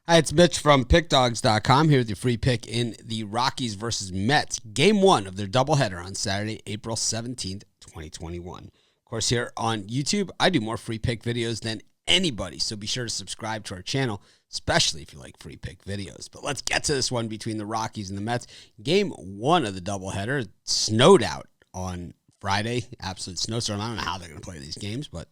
Hi, it's Mitch from PickDawgz.com here with your free pick in the Rockies versus Mets. Game 1 of their doubleheader on Saturday, April 17th, 2021. Of course, here on YouTube, I do more free pick videos than anybody, so be sure to subscribe to our channel, especially if you like free pick videos. But let's get to this one between the Rockies and the Mets. Game 1 of the doubleheader. It snowed out on Friday. Absolute snowstorm. I don't know how they're going to play these games, but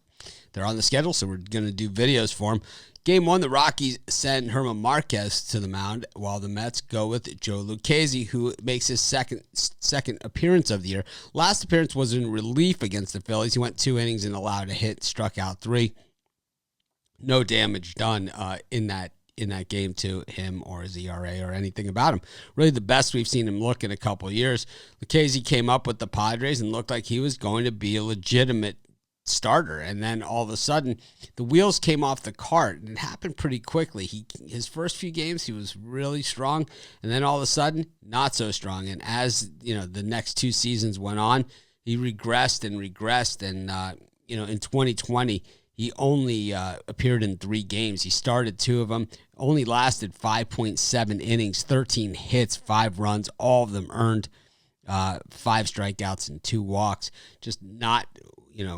they're on the schedule, so we're going to do videos for them. Game 1, the Rockies send German Marquez to the mound, while the Mets go with Joe Lucchesi, who makes his second appearance of the year. Last appearance was in relief against the Phillies. He went 2 innings and allowed a hit, struck out 3. No damage done in that game to him or his ERA or anything about him. Really the best we've seen him look in a couple of years. Lucchesi came up with the Padres and looked like he was going to be a legitimate starter, and then all of a sudden the wheels came off the cart, and it happened pretty quickly. His first few games he was really strong, and then all of a sudden not so strong. And as the next 2 seasons went on, he regressed, and in 2020 he only appeared in 3 games. He started 2 of them, only lasted 5.7 innings, 13 hits, 5 runs, all of them earned, 5 strikeouts and 2 walks. Just not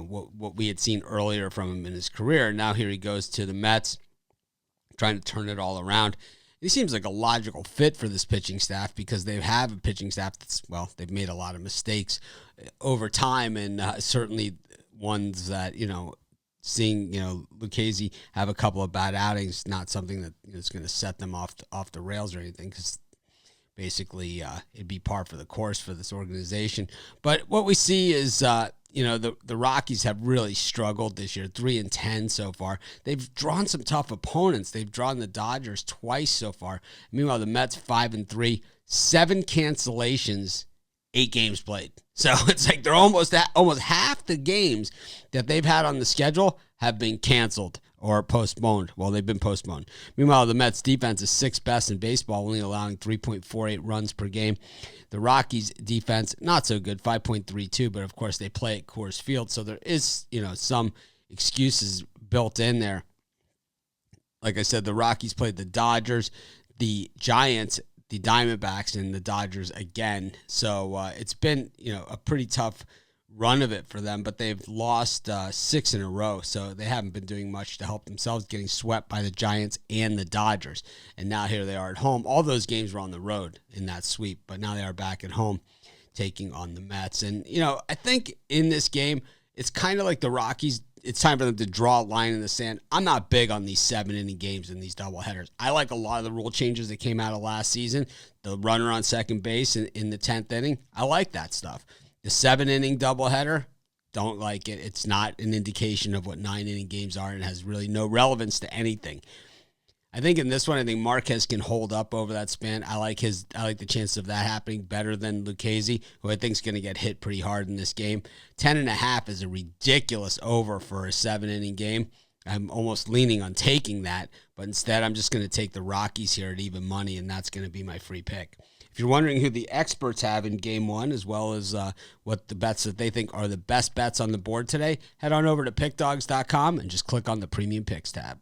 what we had seen earlier from him in his career. Now here he goes to the Mets, trying to turn it all around. He seems like a logical fit for this pitching staff because they have a pitching staff they've made a lot of mistakes over time, and certainly ones that, seeing, Lucchesi have a couple of bad outings, not something that is going to set them off the rails or anything, because basically it'd be par for the course for this organization. But what we see is, the Rockies have really struggled this year, 3-10 so far. They've drawn some tough opponents. They've drawn the Dodgers twice so far. Meanwhile, the Mets 5-3, 7 cancellations, 8 games played. So it's like they're almost half the games that they've had on the schedule have been canceled or postponed. Well, they've been postponed. Meanwhile, the Mets defense is 6th best in baseball, only allowing 3.48 runs per game. The Rockies defense, not so good, 5.32, but of course they play at Coors Field, so there is, some excuses built in there. Like I said, the Rockies played the Dodgers, the Giants, the Diamondbacks, and the Dodgers again. So it's been, a pretty tough run of it for them, but they've lost 6 in a row, so they haven't been doing much to help themselves, getting swept by the Giants and the Dodgers. And now here they are at home. All those games were on the road in that sweep, but now they are back at home taking on the Mets. And, I think in this game, it's kind of like the Rockies, it's time for them to draw a line in the sand. I'm not big on these 7-inning games and these doubleheaders. I like a lot of the rule changes that came out of last season. The runner on second base in the 10th inning, I like that stuff. The 7-inning doubleheader, don't like it. It's not an indication of what 9-inning games are, and has really no relevance to anything. I think in this one, I think Marquez can hold up over that span. I like the chances of that happening better than Lucchesi, who I think is going to get hit pretty hard in this game. 10.5 is a ridiculous over for a 7-inning game. I'm almost leaning on taking that, but instead I'm just going to take the Rockies here at even money, and that's going to be my free pick. If you're wondering who the experts have in Game 1, as well as what the bets that they think are the best bets on the board today, head on over to PickDawgz.com and just click on the Premium Picks tab.